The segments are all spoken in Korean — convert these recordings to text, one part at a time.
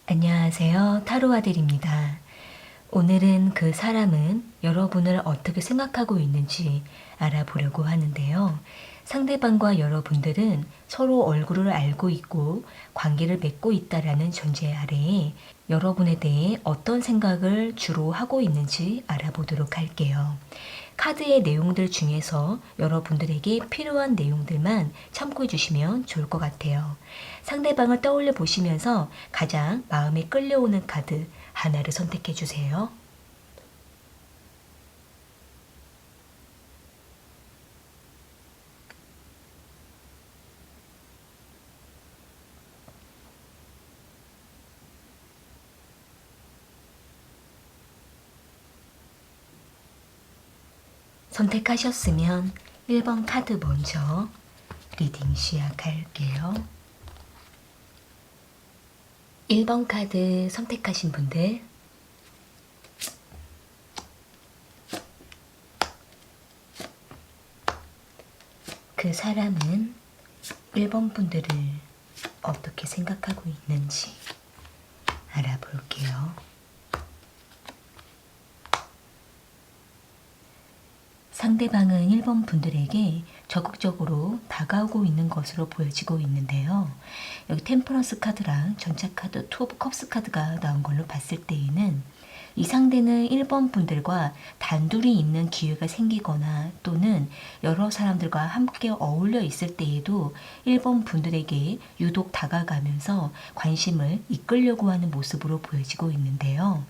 안녕하세요. 타로아들입니다. 오늘은 그 사람은 여러분을 어떻게 생각하고 있는지 알아보려고 하는데요. 상대방과 여러분들은 서로 얼굴을 알고 있고 관계를 맺고 있다라는 전제 아래에 여러분에 대해 어떤 생각을 주로 하고 있는지 알아보도록 할게요. 카드의 내용들 중에서 여러분들에게 필요한 내용들만 참고해 주시면 좋을 것 같아요. 상대방을 떠올려 보시면서 가장 마음에 끌려오는 카드 하나를 선택해 주세요. 선택하셨으면 1번 카드 먼저 리딩 시작할게요. 1번 카드 선택하신 분들 그 사람은 1번 분들을 어떻게 생각하고 있는지 알아볼게요. 상대방은 1번 분들에게 적극적으로 다가오고 있는 것으로 보여지고 있는데요. 여기 템퍼런스 카드랑 전차 카드, 투 오브 컵스 카드가 나온 걸로 봤을 때에는 이 상대는 1번 분들과 단둘이 있는 기회가 생기거나 또는 여러 사람들과 함께 어울려 있을 때에도 1번 분들에게 유독 다가가면서 관심을 이끌려고 하는 모습으로 보여지고 있는데요.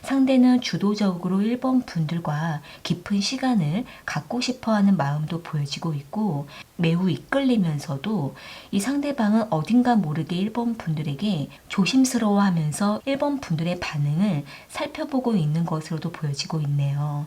상대는 주도적으로 1번 분들과 깊은 시간을 갖고 싶어 하는 마음도 보여지고 있고 매우 이끌리면서도 이 상대방은 어딘가 모르게 1번 분들에게 조심스러워 하면서 1번 분들의 반응을 살펴보고 있는 것으로도 보여지고 있네요.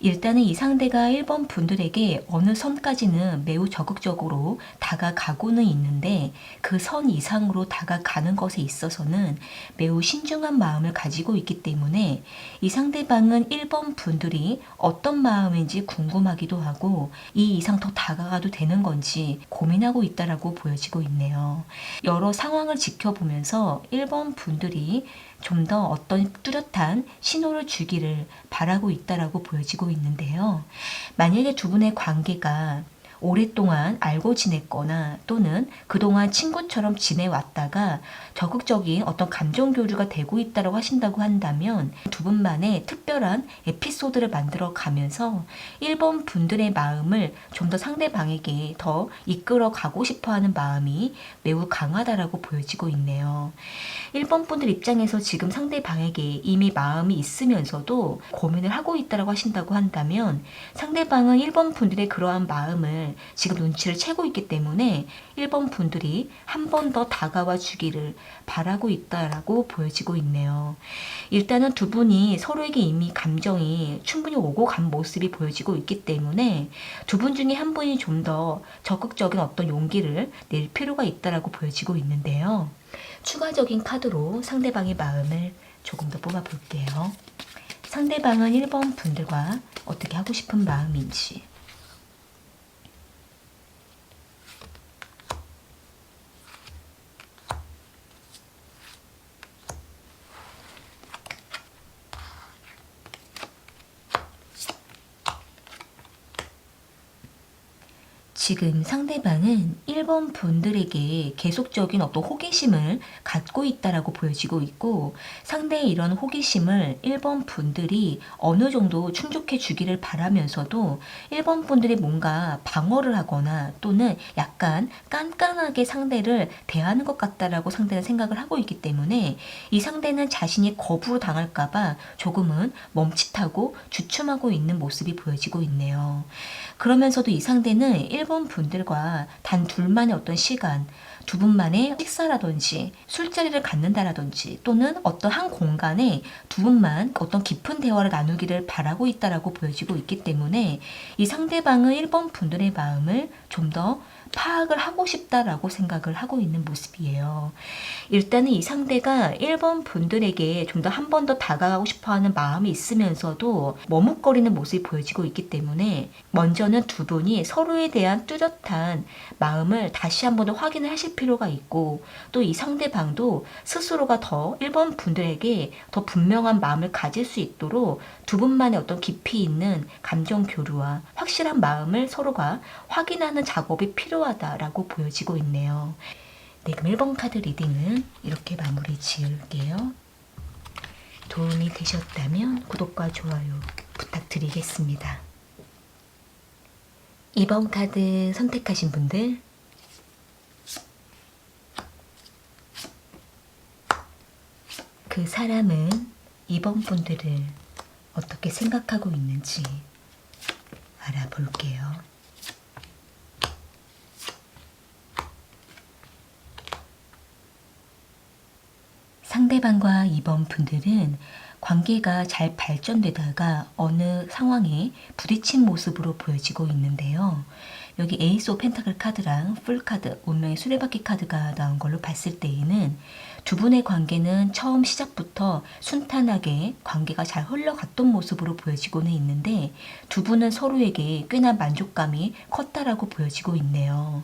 일단은 이 상대가 1번 분들에게 어느 선까지는 매우 적극적으로 다가가고는 있는데 그 선 이상으로 다가가는 것에 있어서는 매우 신중한 마음을 가지고 있기 때문에 이 상대방은 1번 분들이 어떤 마음인지 궁금하기도 하고 이 이상 더 다가가도 되는 건지 고민하고 있다라고 보여지고 있네요. 여러 상황을 지켜보면서 1번 분들이 좀 더 어떤 뚜렷한 신호를 주기를 바라고 있다라고 보여지고 있는데요. 만약에 두 분의 관계가 오랫동안 알고 지냈거나 또는 그동안 친구처럼 지내왔다가 적극적인 어떤 감정 교류가 되고 있다고 하신다고 한다면 두 분만의 특별한 에피소드를 만들어 가면서 1번 분들의 마음을 좀 더 상대방에게 더 이끌어 가고 싶어 하는 마음이 매우 강하다라고 보여지고 있네요. 1번 분들 입장에서 지금 상대방에게 이미 마음이 있으면서도 고민을 하고 있다고 하신다고 한다면 상대방은 1번 분들의 그러한 마음을 지금 눈치를 채고 있기 때문에 1번 분들이 한 번 더 다가와 주기를 바라고 있다라고 보여지고 있네요. 일단은 두 분이 서로에게 이미 감정이 충분히 오고 간 모습이 보여지고 있기 때문에 두 분 중에 한 분이 좀 더 적극적인 어떤 용기를 낼 필요가 있다라고 보여지고 있는데요. 추가적인 카드로 상대방의 마음을 조금 더 뽑아볼게요. 상대방은 1번 분들과 어떻게 하고 싶은 마음인지. 지금 상대방은 1번 분들에게 계속적인 어떤 호기심을 갖고 있다라고 보여지고 있고, 상대의 이런 호기심을 1번 분들이 어느 정도 충족해 주기를 바라면서도 1번 분들이 뭔가 방어를 하거나 또는 약간 깐깐하게 상대를 대하는 것 같다라고 상대는 생각을 하고 있기 때문에 이 상대는 자신이 거부를 당할까봐 조금은 멈칫하고 주춤하고 있는 모습이 보여지고 있네요. 그러면서도 이 상대는 1번 분들과 단 둘만의 어떤 시간, 두 분만의 식사라든지 술자리를 갖는다라든지 또는 어떤 한 공간에 두 분만 어떤 깊은 대화를 나누기를 바라고 있다라고 보여지고 있기 때문에 이 상대방은 1번 분들의 마음을 좀 더 파악을 하고 싶다라고 생각을 하고 있는 모습이에요. 일단은 이 상대가 1번 분들에게 좀 더 한 번 더 다가가고 싶어 하는 마음이 있으면서도 머뭇거리는 모습이 보여지고 있기 때문에 먼저는 두 분이 서로에 대한 뚜렷한 마음을 다시 한 번 더 확인을 하실 필요가 있고, 또 이 상대방도 스스로가 더 1번 분들에게 더 분명한 마음을 가질 수 있도록 두 분만의 어떤 깊이 있는 감정 교류와 확실한 마음을 서로가 확인하는 작업이 필요하다라고 보여지고 있네요. 네, 그럼 1번 카드 리딩은 이렇게 마무리 지을게요. 도움이 되셨다면 구독과 좋아요 부탁드리겠습니다. 2번 카드 선택하신 분들, 그 사람은 2번 분들을 어떻게 생각하고 있는지 알아볼게요. 상대방과 2번 분들은 관계가 잘 발전되다가 어느 상황에 부딪힌 모습으로 보여지고 있는데요. 여기 에이스 오브 펜타클 카드랑 풀 카드, 운명의 수레바퀴 카드가 나온 걸로 봤을 때에는 두 분의 관계는 처음 시작부터 순탄하게 관계가 잘 흘러갔던 모습으로 보여지고는 있는데, 두 분은 서로에게 꽤나 만족감이 컸다라고 보여지고 있네요.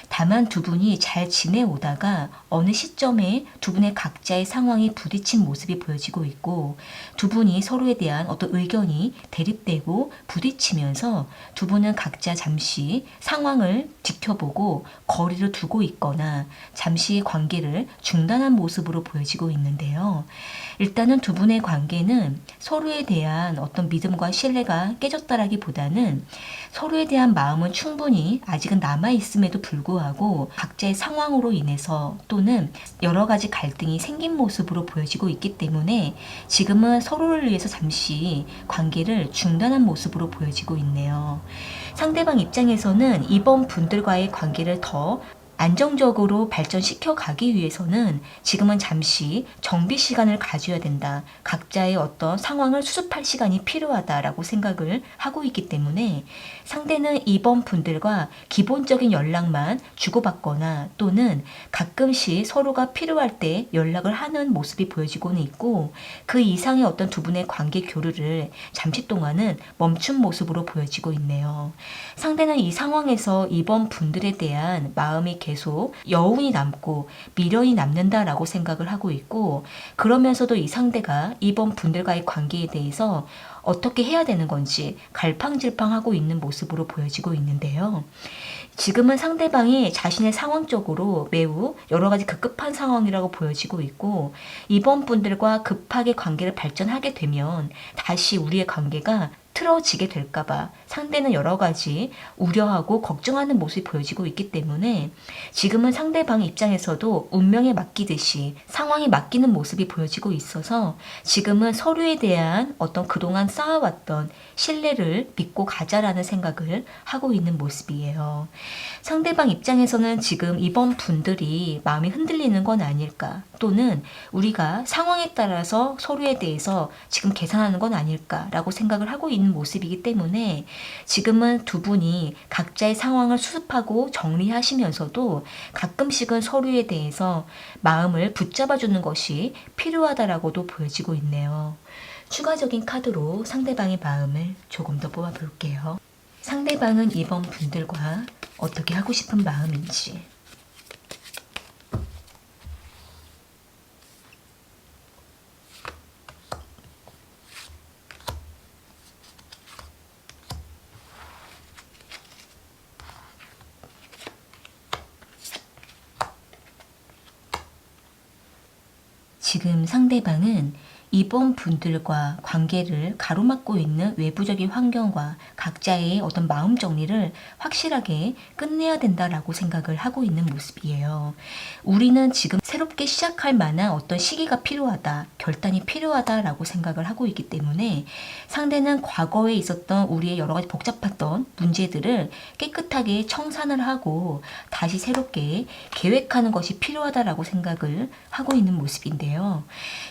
다만 두 분이 잘 지내오다가 어느 시점에 두 분의 각자의 상황이 부딪힌 모습이 보여지고 있고, 두 분이 서로에 대한 어떤 의견이 대립되고 부딪히면서 두 분은 각자 잠시 상황을 지켜보고 거리를 두고 있거나 잠시 관계를 중단한 모습으로 보여지고 있는데요. 일단은 두 분의 관계는 서로에 대한 어떤 믿음과 신뢰가 깨졌다라기보다는 서로에 대한 마음은 충분히 아직은 남아있음에도 불구하고 각자의 상황으로 인해서 또는 여러 가지 갈등이 생긴 모습으로 보여지고 있기 때문에 지금은 서로를 위해서 잠시 관계를 중단한 모습으로 보여지고 있네요. 상대방 입장에서는 이번 분들과의 관계를 더 안정적으로 발전시켜 가기 위해서는 지금은 잠시 정비 시간을 가져야 된다. 각자의 어떤 상황을 수습할 시간이 필요하다라고 생각을 하고 있기 때문에 상대는 이번 분들과 기본적인 연락만 주고받거나 또는 가끔씩 서로가 필요할 때 연락을 하는 모습이 보여지고는 있고, 그 이상의 어떤 두 분의 관계 교류를 잠시 동안은 멈춘 모습으로 보여지고 있네요. 상대는 이 상황에서 이번 분들에 대한 마음이 계속 여운이 남고 미련이 남는다라고 생각을 하고 있고, 그러면서도 이 상대가 이번 분들과의 관계에 대해서 어떻게 해야 되는 건지 갈팡질팡하고 있는 모습으로 보여지고 있는데요. 지금은 상대방이 자신의 상황적으로 매우 여러 가지 급급한 상황이라고 보여지고 있고, 이번 분들과 급하게 관계를 발전하게 되면 다시 우리의 관계가 틀어지게 될까봐 상대는 여러 가지 우려하고 걱정하는 모습이 보여지고 있기 때문에 지금은 상대방 입장에서도 운명에 맡기듯이 상황에 맡기는 모습이 보여지고 있어서 지금은 서로에 대한 어떤 그동안 쌓아왔던 신뢰를 믿고 가자라는 생각을 하고 있는 모습이에요. 상대방 입장에서는 지금 이번 분들이 마음이 흔들리는 건 아닐까, 또는 우리가 상황에 따라서 서로에 대해서 지금 계산하는 건 아닐까라고 생각을 하고 있는 모습이기 때문에 지금은 두 분이 각자의 상황을 수습하고 정리하시면서도 가끔씩은 서로에 대해서 마음을 붙잡아주는 것이 필요하다라고도 보여지고 있네요. 추가적인 카드로 상대방의 마음을 조금 더 뽑아볼게요. 상대방은 이번 분들과 어떻게 하고 싶은 마음인지, 지금 상대방은 이번 분들과 관계를 가로막고 있는 외부적인 환경과 각자의 어떤 마음 정리를 확실하게 끝내야 된다라고 생각을 하고 있는 모습이에요. 우리는 지금 새롭게 시작할 만한 어떤 시기가 필요하다, 결단이 필요하다라고 생각을 하고 있기 때문에 상대는 과거에 있었던 우리의 여러 가지 복잡했던 문제들을 깨끗하게 청산을 하고 다시 새롭게 계획하는 것이 필요하다라고 생각을 하고 있는 모습인데요.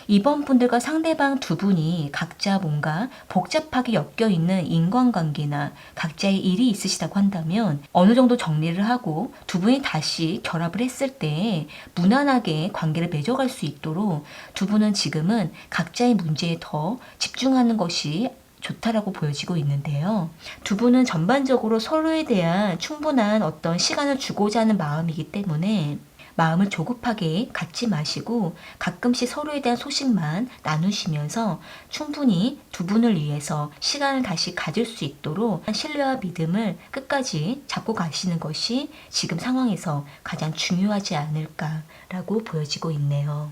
이번 분들과 상대방 두 분이 각자 뭔가 복잡하게 엮여있는 인간관계나 각자의 일이 있으시다고 한다면 어느 정도 정리를 하고 두 분이 다시 결합을 했을 때 무난하게 관계를 맺어갈 수 있도록 두 분은 지금은 각자의 문제에 더 집중하는 것이 좋다라고 보여지고 있는데요. 두 분은 전반적으로 서로에 대한 충분한 어떤 시간을 주고자 하는 마음이기 때문에 마음을 조급하게 갖지 마시고 가끔씩 서로에 대한 소식만 나누시면서 충분히 두 분을 위해서 시간을 다시 가질 수 있도록 신뢰와 믿음을 끝까지 잡고 가시는 것이 지금 상황에서 가장 중요하지 않을까라고 보여지고 있네요.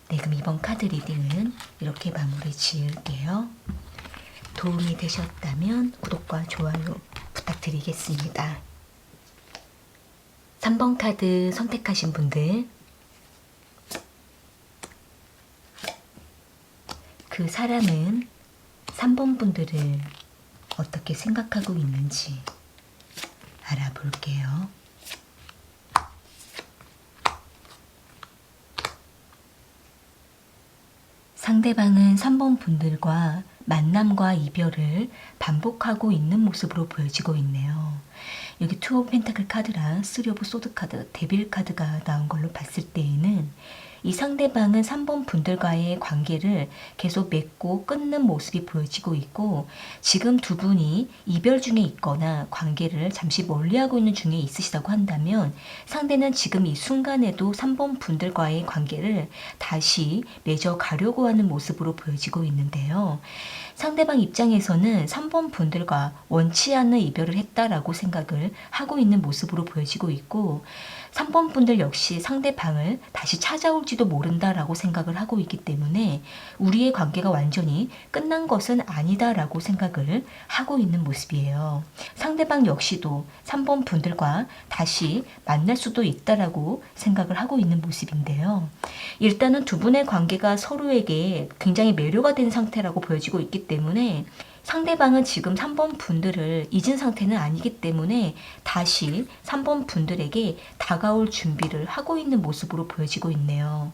네, 그럼 이번 카드 리딩은 이렇게 마무리 지을게요. 도움이 되셨다면 구독과 좋아요 부탁드리겠습니다. 3번 카드 선택하신 분들, 그 사람은 3번 분들을 어떻게 생각하고 있는지 알아볼게요. 상대방은 3번 분들과 만남과 이별을 반복하고 있는 모습으로 보여지고 있네요. 여기 투 오브 펜타클 카드랑 쓰리 오브 소드 카드, 데빌 카드가 나온 걸로 봤을 때에는 이 상대방은 3번 분들과의 관계를 계속 맺고 끊는 모습이 보여지고 있고 지금 두 분이 이별 중에 있거나 관계를 잠시 멀리하고 있는 중에 있으시다고 한다면 상대는 지금 이 순간에도 3번 분들과의 관계를 다시 맺어가려고 하는 모습으로 보여지고 있는데요. 상대방 입장에서는 3번 분들과 원치 않는 이별을 했다라고 생각을 하고 있는 모습으로 보여지고 있고 3번 분들 역시 상대방을 다시 찾아올지도 모른다라고 생각을 하고 있기 때문에 우리의 관계가 완전히 끝난 것은 아니다라고 생각을 하고 있는 모습이에요. 상대방 역시도 3번 분들과 다시 만날 수도 있다라고 생각을 하고 있는 모습인데요. 일단은 두 분의 관계가 서로에게 굉장히 매료가 된 상태라고 보여지고 있기 때문에 상대방은 지금 3번 분들을 잊은 상태는 아니기 때문에 다시 3번 분들에게 다가올 준비를 하고 있는 모습으로 보여지고 있네요.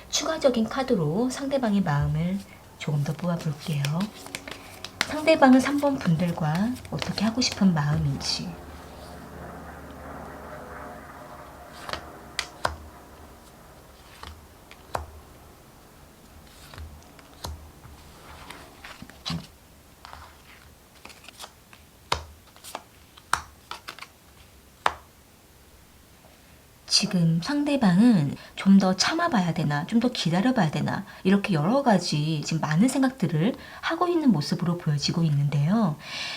추가적인 카드로 상대방의 마음을 조금 더 뽑아볼게요. 상대방은 3번 분들과 어떻게 하고 싶은 마음인지. 지금 상대방은 좀 더 참아봐야 되나, 좀 더 기다려봐야 되나, 이렇게 여러 가지 지금 많은 생각들을 하고 있는 모습으로 보여지고 있는데요.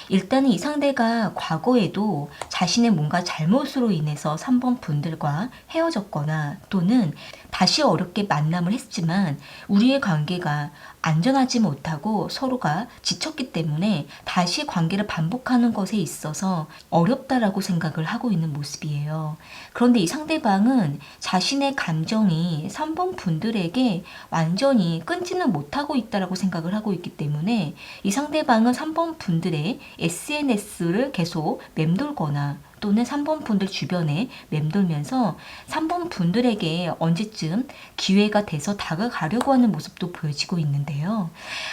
일단은 이 상대가 과거에도 자신의 뭔가 잘못으로 인해서 3번 분들과 헤어졌거나 또는 다시 어렵게 만남을 했지만 우리의 관계가 안전하지 못하고 서로가 지쳤기 때문에 다시 관계를 반복하는 것에 있어서 어렵다라고 생각을 하고 있는 모습이에요. 그런데 이 상대방은 자신의 감정이 3번 분들에게 완전히 끊지는 못하고 있다라고 생각을 하고 있기 때문에 이 상대방은 3번 분들의 SNS를 계속 맴돌거나 또는 3번 분들 주변에 맴돌면서 3번 분들에게 언제쯤 기회가 돼서 다가가려고 하는 모습도 보여지고 있는데요.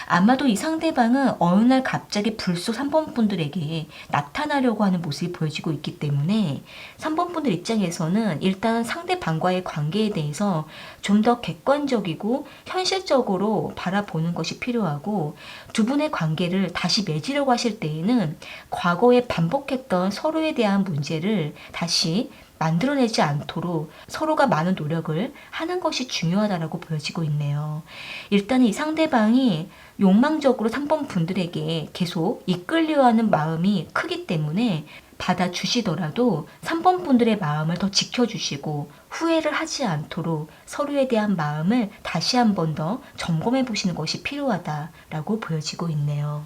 아마도 이 상대방은 어느 날 갑자기 불쑥 3번 분들에게 나타나려고 하는 모습이 보여지고 있기 때문에 3번 분들 입장에서는 일단 상대방과의 관계에 대해서 좀 더 객관적이고 현실적으로 바라보는 것이 필요하고 두 분의 관계를 다시 맺으려고 하실 때에는 과거에 반복했던 서로에 대한 문제를 다시 만들어내지 않도록 서로가 많은 노력을 하는 것이 중요하다고 보여지고 있네요. 일단 이 상대방이 욕망적으로 3번 분들에게 계속 이끌려 하는 마음이 크기 때문에 받아주시더라도 3번 분들의 마음을 더 지켜주시고 후회를 하지 않도록 서로에 대한 마음을 다시 한 번 더 점검해 보시는 것이 필요하다라고 보여지고 있네요.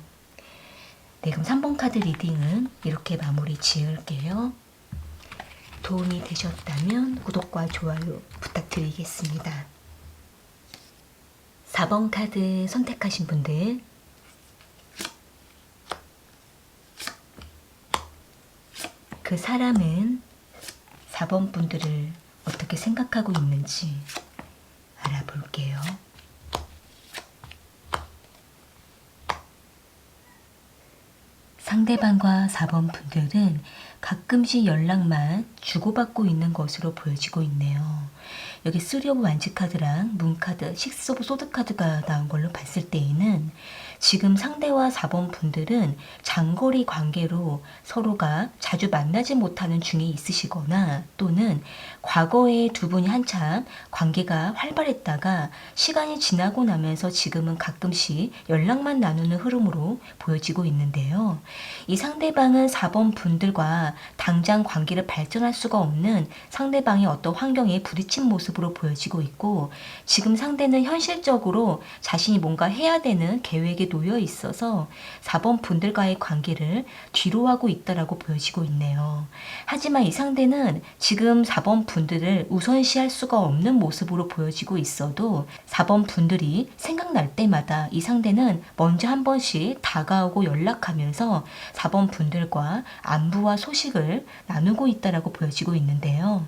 네, 그럼 3번 카드 리딩은 이렇게 마무리 지을게요. 도움이 되셨다면 구독과 좋아요 부탁드리겠습니다. 4번 카드 선택하신 분들, 그 사람은 4번 분들을 어떻게 생각하고 있는지 알아볼게요. 상대방과 4번 분들은 가끔씩 연락만 주고받고 있는 것으로 보여지고 있네요. 여기 3 오브 완즈 카드랑 문 카드, 6 오브 소드 카드가 나온 걸로 봤을 때에는 지금 상대와 4번 분들은 장거리 관계로 서로가 자주 만나지 못하는 중에 있으시거나 또는 과거에 두 분이 한참 관계가 활발했다가 시간이 지나고 나면서 지금은 가끔씩 연락만 나누는 흐름으로 보여지고 있는데요. 이 상대방은 4번 분들과 당장 관계를 발전할 수가 없는 상대방의 어떤 환경에 부딪힌 모습으로 보여지고 있고, 지금 상대는 현실적으로 자신이 뭔가 해야 되는 계획에 놓여 있어서 4번 분들과의 관계를 뒤로하고 있다라고 보여지고 있네요. 하지만 이 상대는 지금 4번 분들을 우선시할 수가 없는 모습으로 보여지고 있어도 4번 분들이 생각날 때마다 이 상대는 먼저 한 번씩 다가오고 연락하면서 4번 분들과 안부와 소식을 나누고 있다라고 보여지고 있는데요.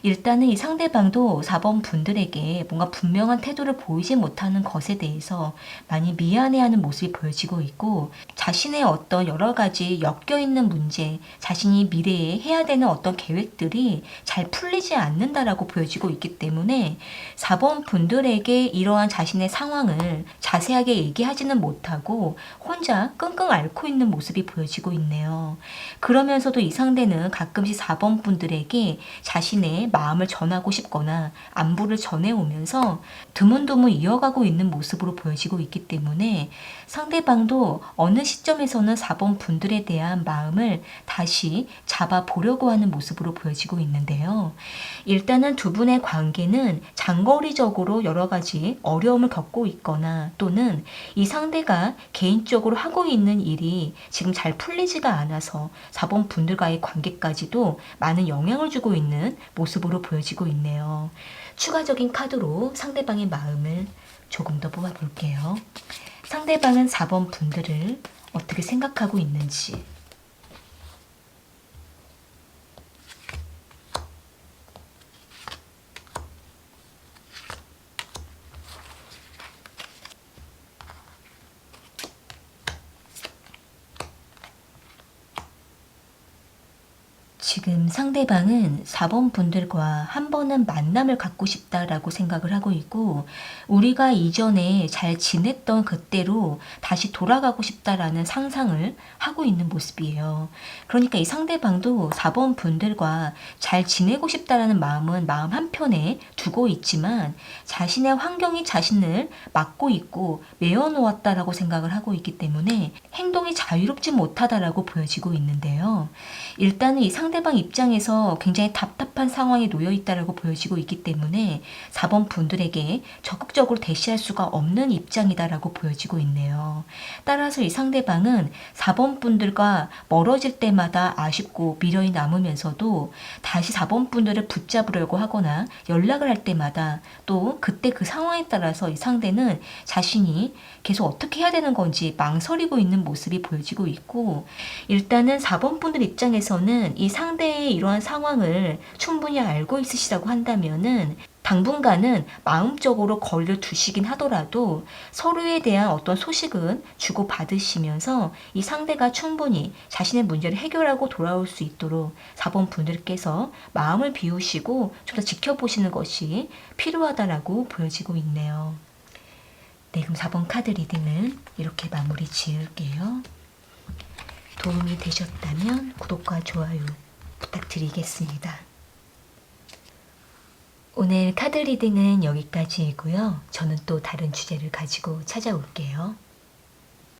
일단은 이 상대방도 4번 분들에게 뭔가 분명한 태도를 보이지 못하는 것에 대해서 많이 미안해하는 모습이 보여지고 있고, 자신의 어떤 여러 가지 엮여있는 문제, 자신이 미래에 해야 되는 어떤 계획들이 잘 풀리지 않는다라고 보여지고 있기 때문에 4번 분들에게 이러한 자신의 상황을 자세하게 얘기하지는 못하고 혼자 끙끙 앓고 있는 모습이 보여지고 있네요. 그러면서도 이 상대는 가끔씩 4번 분들에게 자신의 마음을 전하고 싶거나 안부를 전해오면서 드문드문 이어가고 있는 모습으로 보여지고 있기 때문에 상대방도 어느 시점에서는 4번 분들에 대한 마음을 다시 잡아보려고 하는 모습으로 보여지고 있는데요. 일단은 두 분의 관계는 장거리적으로 여러 가지 어려움을 겪고 있거나 또는 이 상대가 개인적으로 하고 있는 일이 지금 잘 풀리지가 않아서 4번 분들과의 관계까지도 많은 영향을 주고 있는 모습으로 보여지고 있네요. 추가적인 카드로 상대방의 마음을 조금 더 뽑아볼게요. 상대방은 4번 분들을 어떻게 생각하고 있는지, 지금 상대방은 4번 분들과 한 번은 만남을 갖고 싶다라고 생각을 하고 있고, 우리가 이전에 잘 지냈던 그때로 다시 돌아가고 싶다라는 상상을 하고 있는 모습이에요. 그러니까 이 상대방도 4번 분들과 잘 지내고 싶다라는 마음은 마음 한편에 두고 있지만 자신의 환경이 자신을 막고 있고 메어 놓았다라고 생각을 하고 있기 때문에 행동이 자유롭지 못하다라고 보여지고 있는데요. 일단은 이 상대방 입장에서 굉장히 답답한 상황에 놓여 있다라고 보여지고 있기 때문에 4번 분들에게 적극적으로 대시할 수가 없는 입장이다라고 보여지고 있네요. 따라서 이 상대방은 4번 분들과 멀어질 때마다 아쉽고 미련이 남으면서도 다시 4번 분들을 붙잡으려고 하거나 연락을 할 때마다 또 그때 그 상황에 따라서 이 상대는 자신이 계속 어떻게 해야 되는 건지 망설이고 있는 모습이 보여지고 있고, 일단은 4번 분들 입장에서는 이 상대의 이러한 상황을 충분히 알고 있으시다고 한다면은 당분간은 마음적으로 거리를 두시긴 하더라도 서로에 대한 어떤 소식은 주고받으시면서 이 상대가 충분히 자신의 문제를 해결하고 돌아올 수 있도록 4번 분들께서 마음을 비우시고 좀 더 지켜보시는 것이 필요하다라고 보여지고 있네요. 네, 그럼 4번 카드 리딩은 이렇게 마무리 지을게요. 도움이 되셨다면 구독과 좋아요 부탁드리겠습니다. 오늘 카드 리딩은 여기까지이고요. 저는 또 다른 주제를 가지고 찾아올게요.